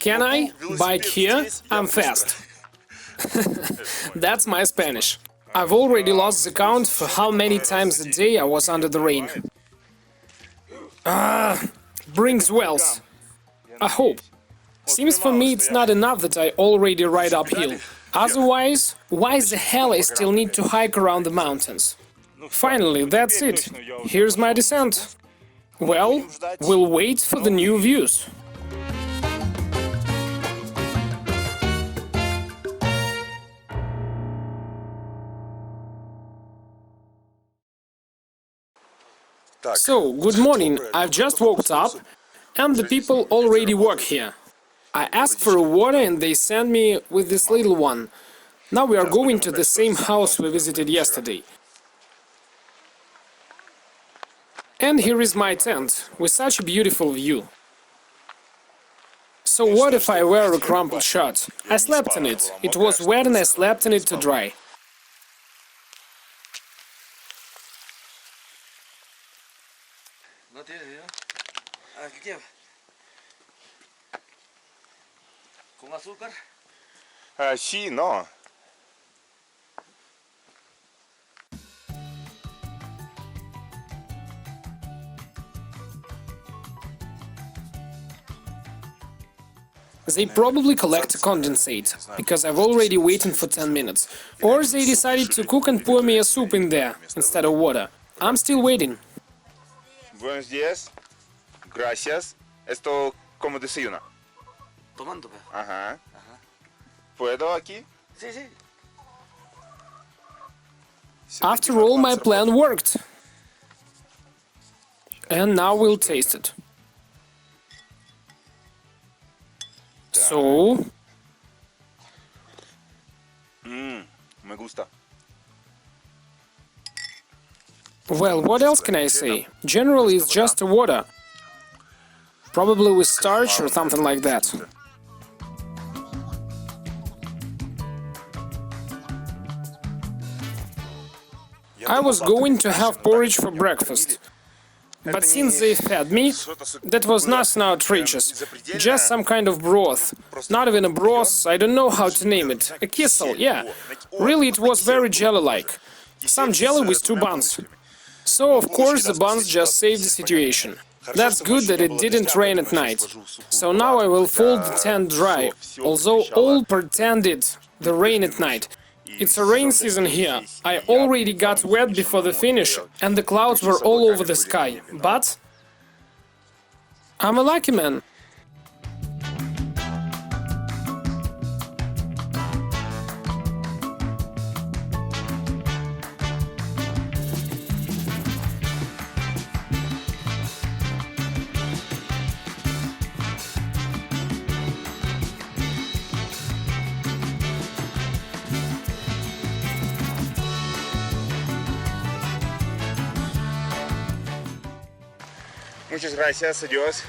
Can I? Bike here? I'm fast. That's my Spanish. I've already lost the count for how many times a day I was under the rain. Brings wells. I hope. Seems for me it's not enough that I already ride uphill. Otherwise, why the hell I still need to hike around the mountains? Finally, that's it. Here's my descent. Well, we'll wait for the new views. So, good morning. I've just woke up, and the people already work here. I asked for a water and they sent me with this little one. Now we are going to the same house we visited yesterday. And here is my tent, with such a beautiful view. So what if I wear a crumpled shirt? I slept in it. It was wet and I slept in it to dry. ¿Con azúcar? Sí, no. They probably collect a condensate, because I've already waited for 10 minutes. Or they decided to cook and pour me a soup in there, instead of water. I'm still waiting. Buenos días. Gracias. Esto como desayuno. Tomando. Ajá. ¿Puedo aquí? Sí, sí. After all, my plan worked. And now we'll taste it. So... Me gusta. Well, what else can I say? Generally, it's just a water. Probably with starch or something like that. I was going to have porridge for breakfast. But since they fed me, that was nothing outrageous. Just some kind of broth. Not even a broth, I don't know how to name it. A kissel, yeah. Really, it was very jelly-like. Some jelly with two buns. So, of course, the buns just saved the situation. That's good that it didn't rain at night. So now I will fold the tent dry, although all pretended the rain at night. It's a rain season here. I already got wet before the finish, and the clouds were all over the sky. But I'm a lucky man. Muchas gracias, adiós.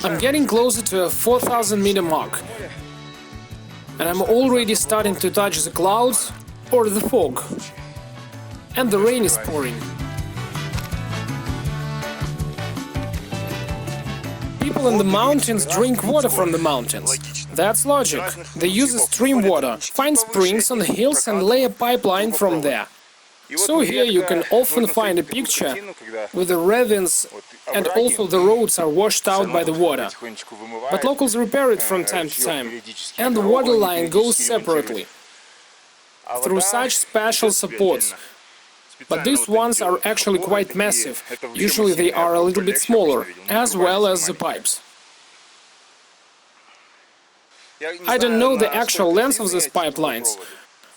I'm getting closer to a 4,000 meter mark. And I'm already starting to touch the clouds or the fog. And the rain is pouring. People in the mountains drink water from the mountains. That's logic. They use stream water, find springs on the hills and lay a pipeline from there. So here you can often find a picture with the ravines, and also the roads are washed out by the water. But locals repair it from time to time, and the water line goes separately through such special supports. But these ones are actually quite massive. Usually they are a little bit smaller, as well as the pipes. I don't know the actual length of these pipelines.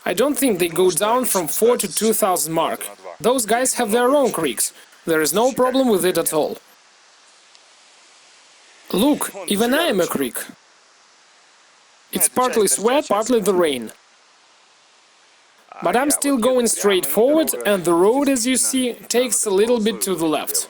I don't think they go down from 4 to 2,000 mark. Those guys have their own creeks. There is no problem with it at all. Look, even I am a creek. It's partly sweat, partly the rain. But I'm still going straight forward, and the road, as you see, takes a little bit to the left.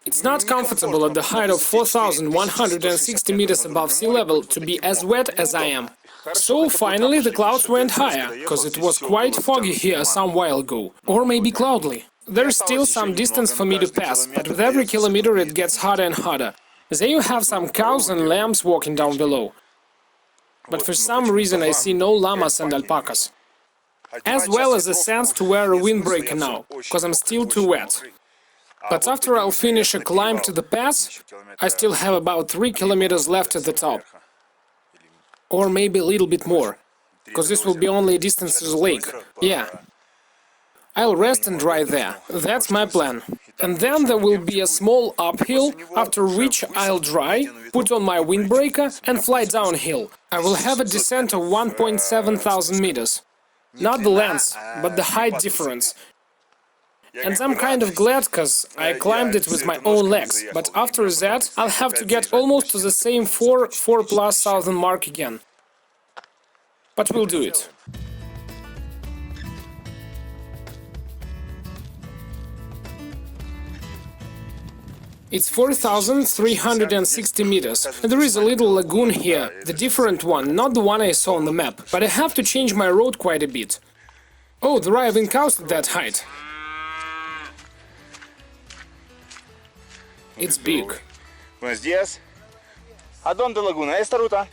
It's not comfortable at the height of 4,160 meters above sea level to be as wet as I am. So finally the clouds went higher, cause it was quite foggy here some while ago. Or maybe cloudy. There's still some distance for me to pass, but with every kilometer it gets harder and harder. There you have some cows and lambs walking down below. But for some reason I see no llamas and alpacas. As well as a sense to wear a windbreaker now, cause I'm still too wet. But after I'll finish a climb to the pass, I still have about 3 kilometers left at the top. Or maybe a little bit more, cause this will be only a distance to the lake. Yeah. I'll rest and dry there. That's my plan. And then there will be a small uphill, after which I'll dry, put on my windbreaker and fly downhill. I will have a descent of 1.7 thousand meters. Not the length, but the height difference. And I'm kind of glad, cause I climbed it with my own legs, but after that I'll have to get almost to the same 4+ thousand mark again. But we'll do it. It's 4,360 meters, and there is a little lagoon here, the different one, not the one I saw on the map, but I have to change my road quite a bit. Oh, there are even cows at that height. It's big. Buenos días. ¿A dónde laguna? ¿Esta ruta?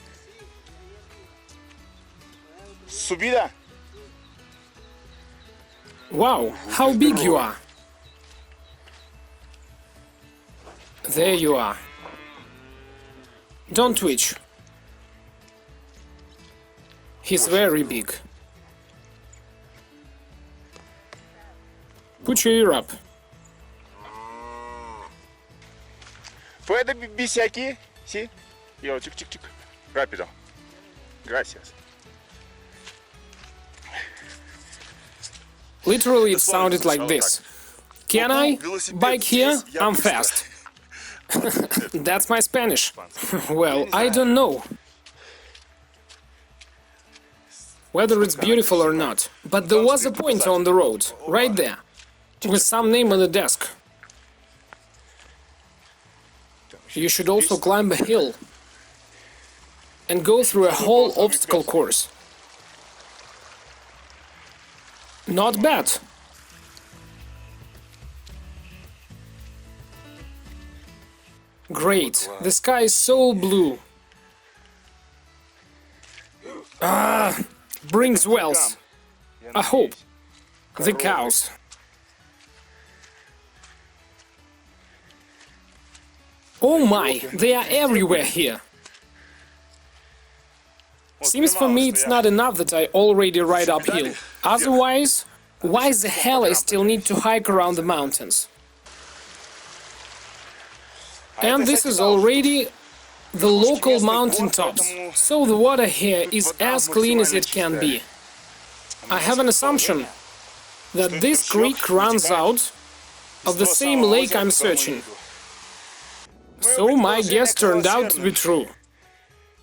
Subida. Wow, how big you are! There you are. Don't twitch. He's very big. Put your ear up. ¿Puede bici aquí? Sí. Yo, chic, chic, chic. Rápido. Gracias. Literally it sounded like this. Can I? Bike here? I'm fast. That's my Spanish. Well, I don't know whether it's beautiful or not, but there was a pointer on the road, right there, with some name on the desk. You should also climb a hill and go through a whole obstacle course. Not bad. Great, the sky is so blue. Brings wealth. I hope. The cows. Oh my, they are everywhere here. Seems for me it's not enough that I already ride uphill. Otherwise, why the hell I still need to hike around the mountains? And this is already the local mountain tops, so the water here is as clean as it can be. I have an assumption that this creek runs out of the same lake I'm searching. So my guess turned out to be true.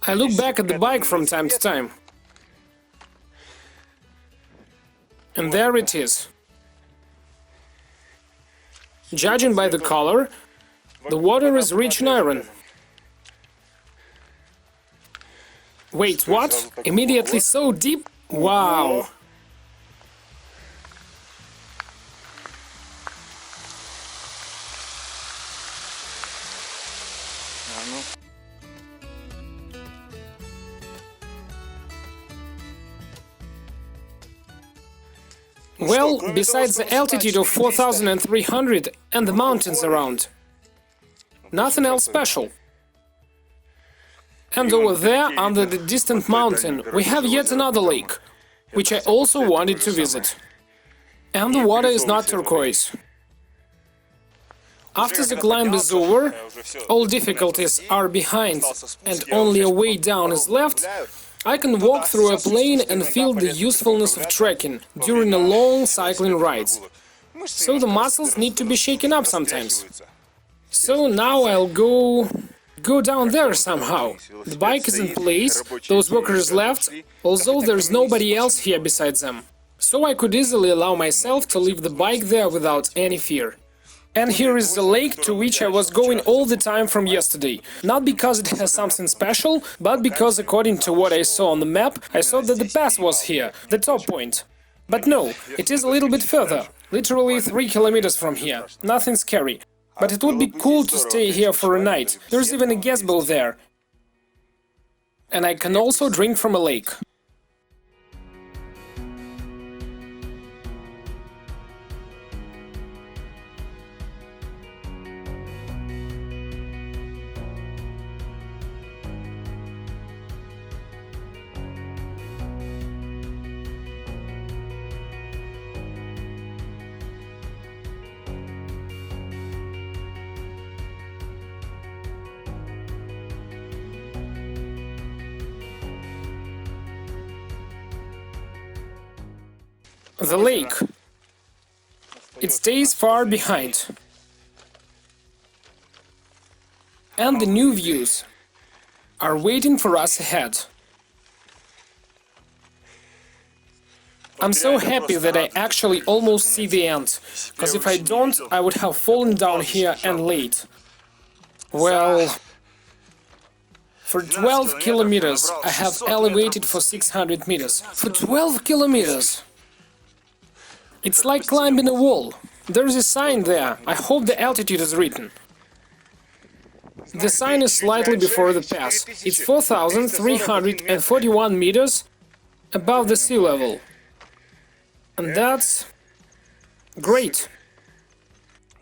I look back at the bike from time to time. And there it is. Judging by the color, the water is rich in iron. Wait, what? Immediately so deep? Wow! Well, besides the altitude of 4,300 and the mountains around, nothing else special. And over there, under the distant mountain, we have yet another lake, which I also wanted to visit. And the water is not turquoise. After the climb is over, all difficulties are behind, and only a way down is left, I can walk through a plain and feel the usefulness of trekking during a long cycling rides. So the muscles need to be shaken up sometimes. So now I'll go down there somehow. The bike is in place, those workers left, although there's nobody else here besides them. So I could easily allow myself to leave the bike there without any fear. And here is the lake to which I was going all the time from yesterday. Not because it has something special, but because according to what I saw on the map, I saw that the pass was here, the top point. But no, it is a little bit further, literally 3 kilometers from here. Nothing scary. But it would be cool to stay here for a night. There's even a gazebo there. And I can also drink from a lake. The lake. It stays far behind. And the new views are waiting for us ahead. I'm so happy that I actually almost see the end, because if I don't, I would have fallen down here and late. Well, for 12 kilometers I have elevated for 600 meters. For 12 kilometers! It's like climbing a wall. There's a sign there. I hope the altitude is written. The sign is slightly before the pass. It's 4,341 meters above the sea level. And that's great.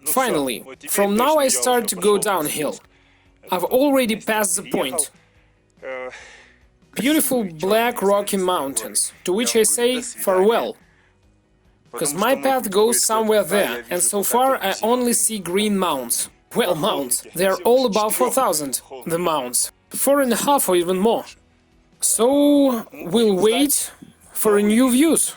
Finally, from now I start to go downhill. I've already passed the point. Beautiful black rocky mountains, to which I say farewell. Because my path goes somewhere there, and so far I only see green mounts. Well, mounts. They're all above 4,000, the mounts. 4.5 or even more. So we'll wait for new views.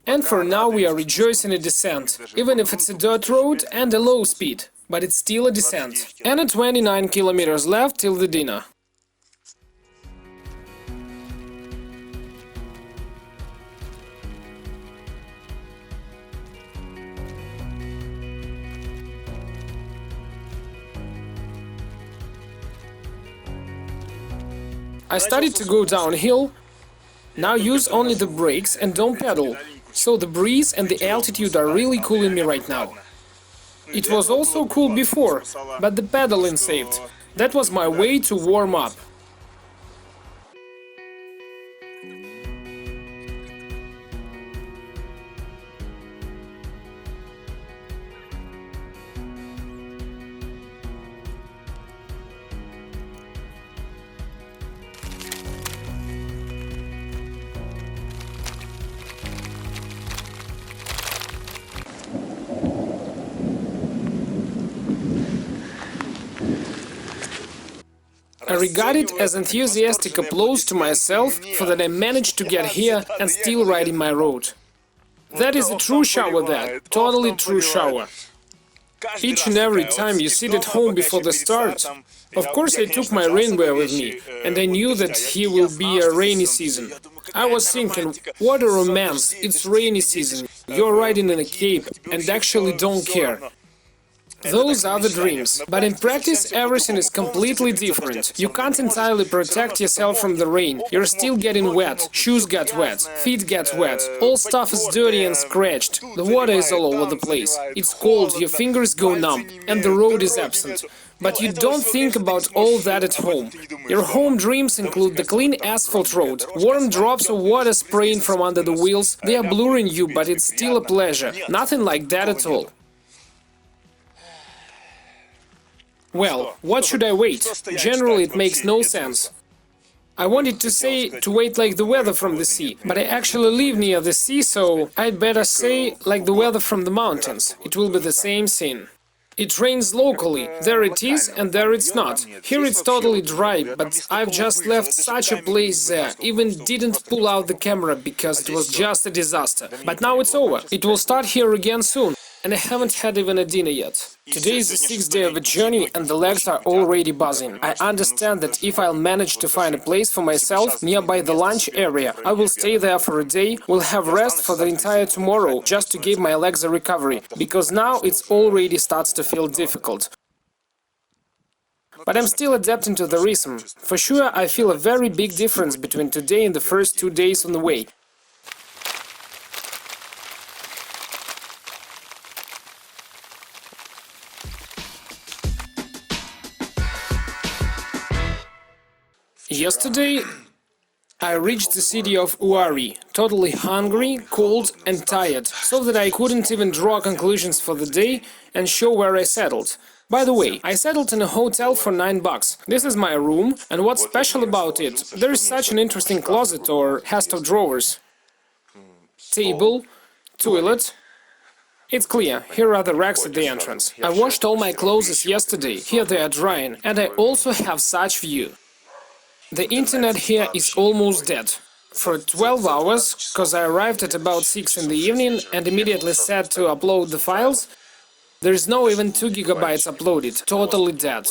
And for now we are rejoicing a descent, even if it's a dirt road and a low speed, but it's still a descent. And 29 kilometers left till the dinner. I started to go downhill, now use only the brakes and don't pedal, so the breeze and the altitude are really cooling me right now. It was also cool before, but the pedaling saved. That was my way to warm up. I regard it as enthusiastic applause to myself for that I managed to get here and still riding my road. That is a true shower there, totally true shower. Each and every time you sit at home before the start. Of course I took my rainwear with me, and I knew that here will be a rainy season. I was thinking, what a romance, it's rainy season, you're riding in a cape and actually don't care. Those are the dreams, but in practice everything is completely different. You can't entirely protect yourself from the rain, you're still getting wet, shoes get wet, feet get wet, all stuff is dirty and scratched, the water is all over the place, it's cold, your fingers go numb, and the road is absent. But you don't think about all that at home. Your home dreams include the clean asphalt road, warm drops of water spraying from under the wheels, they are blurring you, but it's still a pleasure, nothing like that at all. Well, what should I wait? Generally it makes no sense. I wanted to say to wait like the weather from the sea, but I actually live near the sea, so I'd better say like the weather from the mountains. It will be the same scene. It rains locally, there it is and there it's not. Here it's totally dry, but I've just left such a place there, even didn't pull out the camera because it was just a disaster. But now it's over, it will start here again soon. and I haven't had even a dinner yet. Today is the 6th day of a journey and the legs are already buzzing. I understand that if I'll manage to find a place for myself nearby the lunch area, I will stay there for a day, will have rest for the entire tomorrow just to give my legs a recovery, because now it's already starts to feel difficult. But I'm still adapting to the rhythm. For sure, I feel a very big difference between today and the first 2 days on the way. Yesterday, I reached the city of Wari, totally hungry, cold and tired, so that I couldn't even draw conclusions for the day and show where I settled. By the way, I settled in a hotel for $9. This is my room, and what's special about it, there is such an interesting closet or nest of drawers. Table, toilet. It's clear, here are the racks at the entrance. I washed all my clothes yesterday, here they are drying, and I also have such view. The internet here is almost dead. For 12 hours, cause I arrived at about 6 in the evening and immediately set to upload the files, there is no even 2 gigabytes uploaded, totally dead.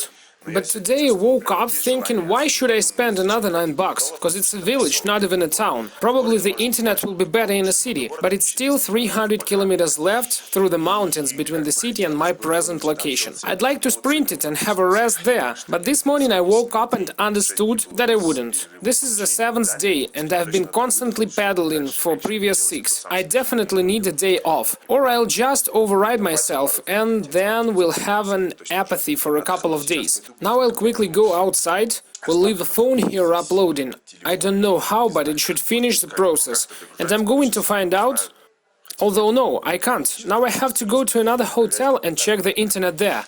But today I woke up thinking, why should I spend another $9? Cause it's a village, not even a town. Probably the internet will be better in a city, but it's still 300 kilometers left through the mountains between the city and my present location. I'd like to sprint it and have a rest there, but this morning I woke up and understood that I wouldn't. This is the 7th day and I've been constantly paddling for previous 6. I definitely need a day off, or I'll just override myself and then we'll have an apathy for a couple of days. Now I'll quickly go outside, we'll leave the phone here uploading. I don't know how, but it should finish the process. And I'm going to find out... Although no, I can't. Now I have to go to another hotel and check the internet there.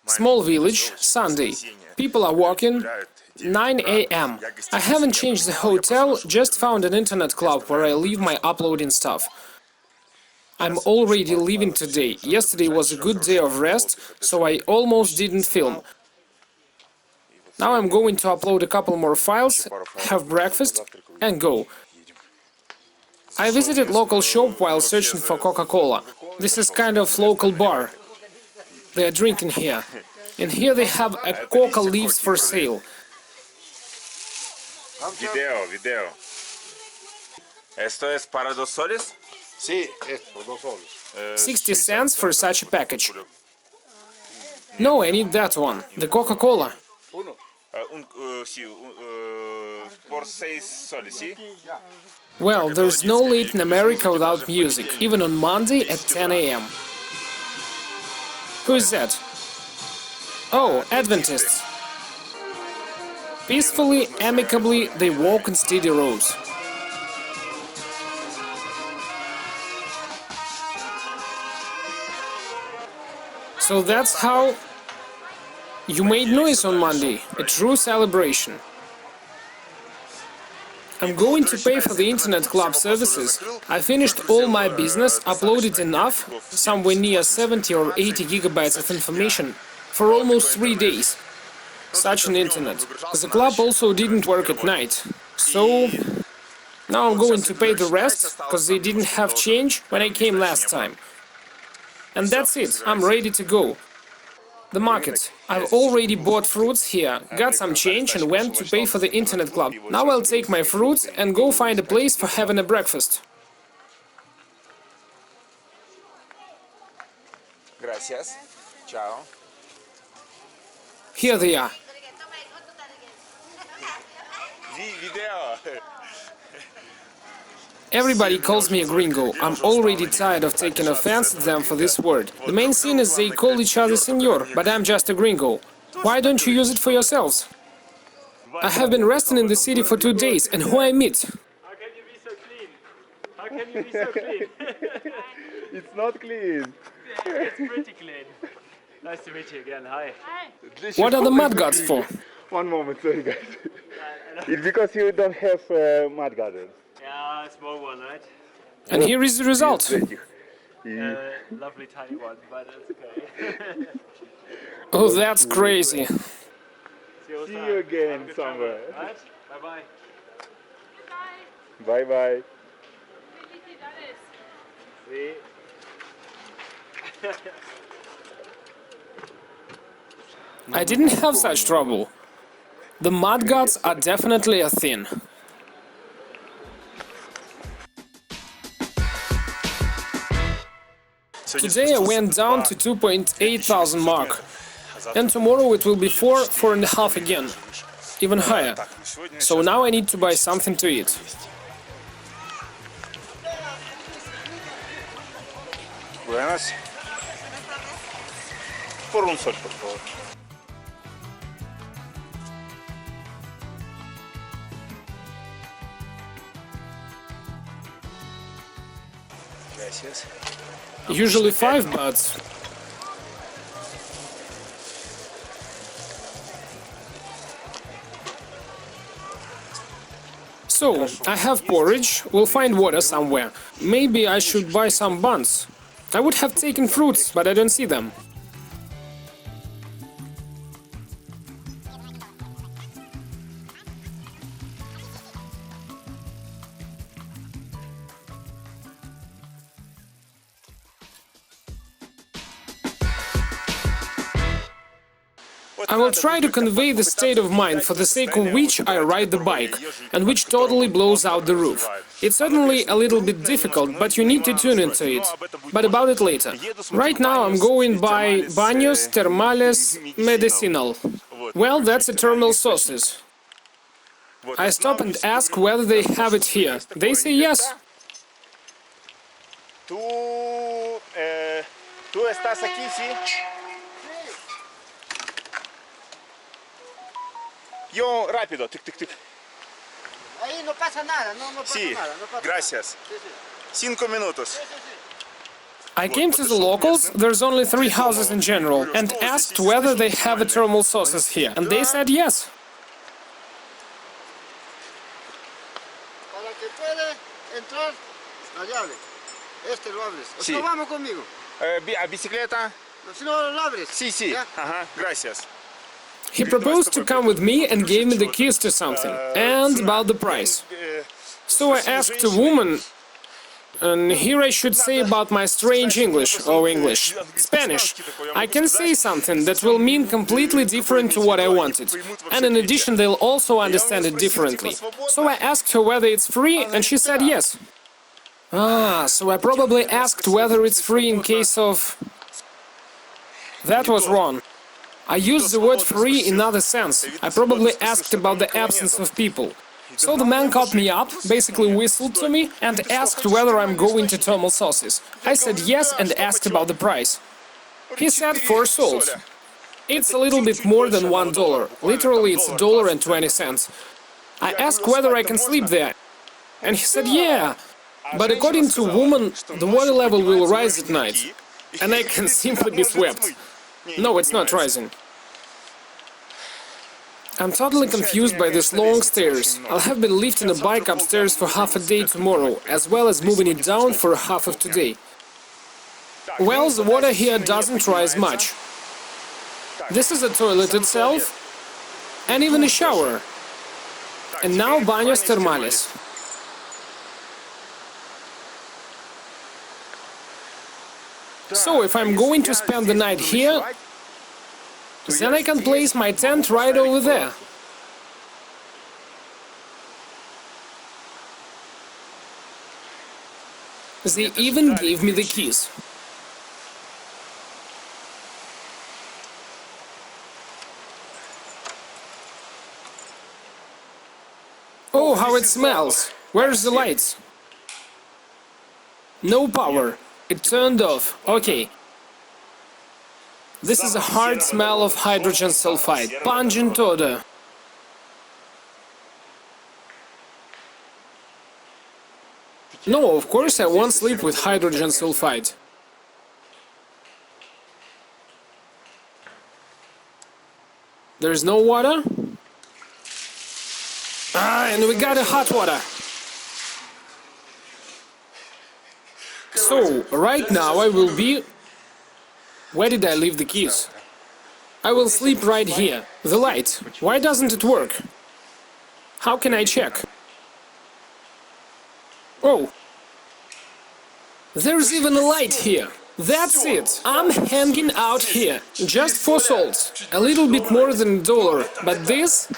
Small village, Sunday. People are walking. 9 a.m. I haven't changed the hotel, just found an internet club where I leave my uploading stuff. I'm already leaving today. Yesterday was a good day of rest, so I almost didn't film. Now I'm going to upload a couple more files, have breakfast, and go. I visited local shop while searching for Coca-Cola. This is kind of local bar. They are drinking here. And here they have a coca leaves for sale. Video. Esto es para 2 soles? Sí, es por 2 soles. 60 cents for such a package. No, I need that one. The Coca-Cola. Por 6 soles, ¿sí? Well, there's no Latin America without music, even on Monday at 10 a.m. Who is that? Oh, Adventists. Peacefully, amicably, they walk in steady rows. So that's how you made noise on Monday, a true celebration. I'm going to pay for the internet club services. I finished all my business, uploaded enough, somewhere near 70 or 80 gigabytes of information, for almost 3 days. Such an internet. The club also didn't work at night. So now I'm going to pay the rest, because they didn't have change when I came last time. And that's it, I'm ready to go. The market. I've already bought fruits here, got some change and went to pay for the internet club. Now I'll take my fruits and go find a place for having a breakfast. Gracias. Ciao. Here they are. Video. Everybody calls me a gringo. I'm already tired of taking offense at them for this word. The main thing is they call each other senor, but I'm just a gringo. Why don't you use it for yourselves? I have been resting in the city for 2 days, and who I meet? How can you be so clean? How can you be so clean? It's not clean. It's pretty clean. Nice to meet you again. Hi. What are the mud guards for? One moment, sorry guys. It's because you don't have mud guards. Yeah, small one, right? And here is the result. Lovely tiny one, but it's okay. Oh, that's crazy. See you again somewhere. Right? Bye-bye. Bye bye. See? I didn't have such trouble. The mud gods are definitely a thing. Today I went down to 2.8 thousand mark, and tomorrow it will be 4.5 again, even higher. So now I need to buy something to eat. Buenas. Por un sol, por favor. Gracias. Usually 5 bahts. So, I have porridge, we'll find water somewhere. Maybe I should buy some buns. I would have taken fruits, but I don't see them. I will try to convey the state of mind for the sake of which I ride the bike, and which totally blows out the roof. It's certainly a little bit difficult, but you need to tune into it. But about it later. Right now I'm going by Baños Termales Medicinal. Well, that's a thermal sauces. I stop and ask whether they have it here. They say yes. Tú estás aquí, sí. Yo rápido, tic, tic, tic. Ahí no pasa nada, no pasa Sí, nada, no pasa gracias. nada. 5 minutos. I came to the locals, there's only 3 houses in general, and asked whether they have a thermal sauces here, and they said yes. Para que pueda entrar, la llave. Este lo abres. O Sí. si no, vamos conmigo. A bicicleta? Si no, lo abres. Sí, sí. ¿Ya? Ajá, gracias. He proposed to come with me and gave me the keys to something, and about the price. So I asked a woman, and here I should say about my strange English, Spanish. I can say something that will mean completely different to what I wanted, and in addition they'll also understand it differently. So I asked her whether it's free, and she said yes. Ah, so I probably asked whether it's free in case of... That was wrong. I used the word free in another sense. I probably asked about the absence of people. So the man caught me up, basically whistled to me, and asked whether I'm going to thermal sauces. I said yes and asked about the price. He said 4 sols. It's a little bit more than $1. Literally it's $1.20. I asked whether I can sleep there. And he said yeah. But according to woman, the water level will rise at night. And I can simply be swept. No, it's not rising. I'm totally confused by these long stairs. I'll have been lifting a bike upstairs for half a day tomorrow, as well as moving it down for half of today. Well, the water here doesn't rise much. This is a toilet itself, and even a shower. And now Baños Termales. So, if I'm going to spend the night here, then I can place my tent right over there. They even gave me the keys. Oh, how it smells! Where's the lights? No power. It turned off. Okay. This is a hard smell of hydrogen sulfide. Pungent odor. No, of course I won't sleep with hydrogen sulfide. There's no water? Ah, and we got a hot water. So, right now I will be... Where did I leave the keys? I will sleep right here. The light. Why doesn't it work? How can I check? Oh. There's even a light here. That's it. I'm hanging out here. Just for salt. A little bit more than $1. But this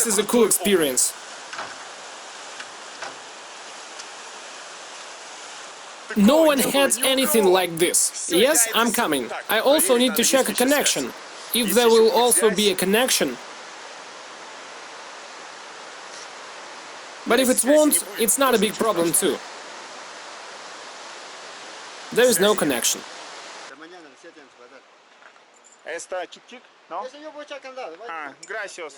is a cool experience. No one had anything like this. Yes, I'm coming. I also need to check a connection. If there will also be a connection. But if it won't, it's not a big problem too. There is no connection.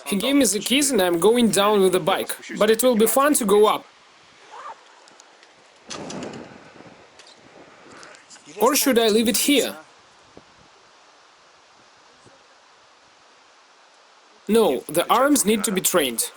He gave me the keys and I'm going down with the bike. But it will be fun to go up. Or should I leave it here? No, the arms need to be trained.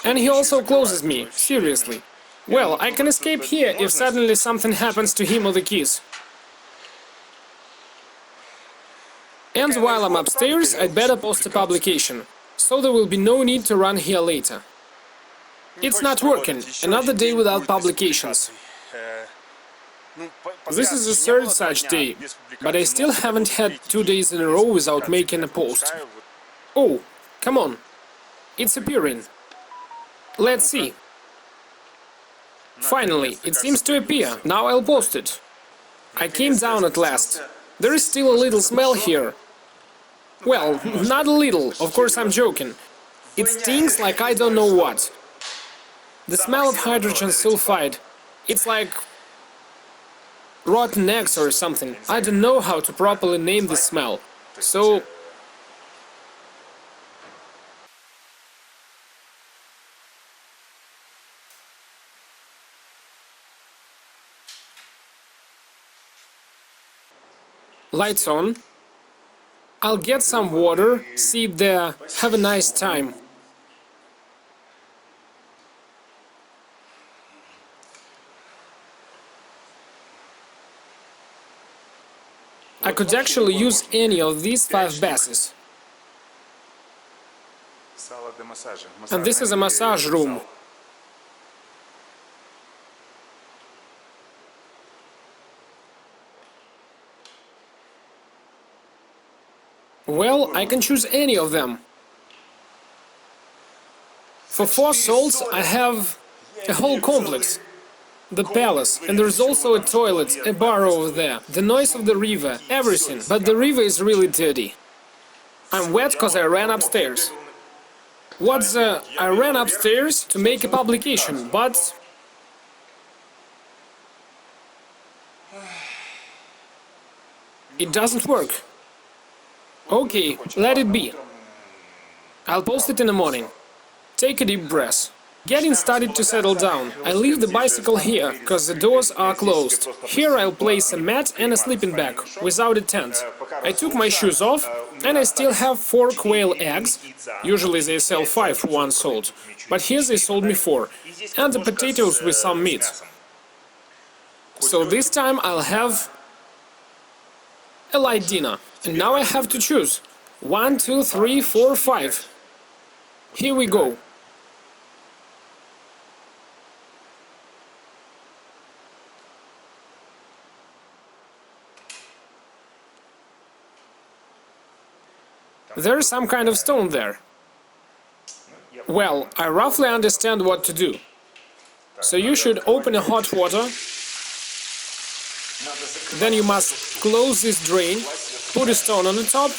And he also closes me, seriously. Well, I can escape here if suddenly something happens to him or the keys. And while I'm upstairs, I'd better post a publication, so there will be no need to run here later. It's not working, another day without publications. This is the third such day, but I still haven't had 2 days in a row without making a post. Oh, come on, it's appearing. Let's see. Finally, it seems to appear, now I'll post it. I came down at last. There is still a little smell here. Well, not a little, of course I'm joking. It stinks like I don't know what. The smell of hydrogen sulfide. It's like rotten eggs or something. I don't know how to properly name this smell. So... Lights on. I'll get some water, sit there, have a nice time. I could actually use any of these 5 bases. And this is a massage room. Well, I can choose any of them. For 4 salts, I have a whole complex. The palace, and there's also a toilet, a bar over there, the noise of the river, everything. But the river is really dirty. I'm wet because I ran upstairs. I ran upstairs to make a publication, but... it doesn't work. Okay, let it be. I'll post it in the morning. Take a deep breath. Getting started to settle down. I leave the bicycle here, because the doors are closed. Here I'll place a mat and a sleeping bag, without a tent. I took my shoes off, and I still have 4 quail eggs. Usually they sell 5 for 1 salt, but here they sold me 4. And the potatoes with some meat. So this time I'll have a light dinner. And now I have to choose. 1, 2, 3, 4, 5. Here we go. There's some kind of stone there. Well, I roughly understand what to do. So you should open a hot water. Then you must close this drain, put a stone on the top,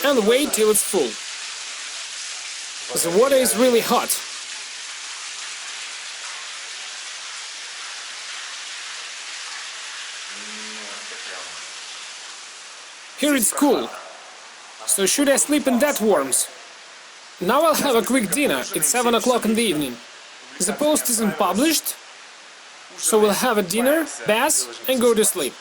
and wait till it's full. The water is really hot. Here it's cool. So should I sleep in that warmth? Now I'll have a quick dinner. It's 7 o'clock in the evening. The post isn't published. So we'll have a dinner, bath, and go to sleep.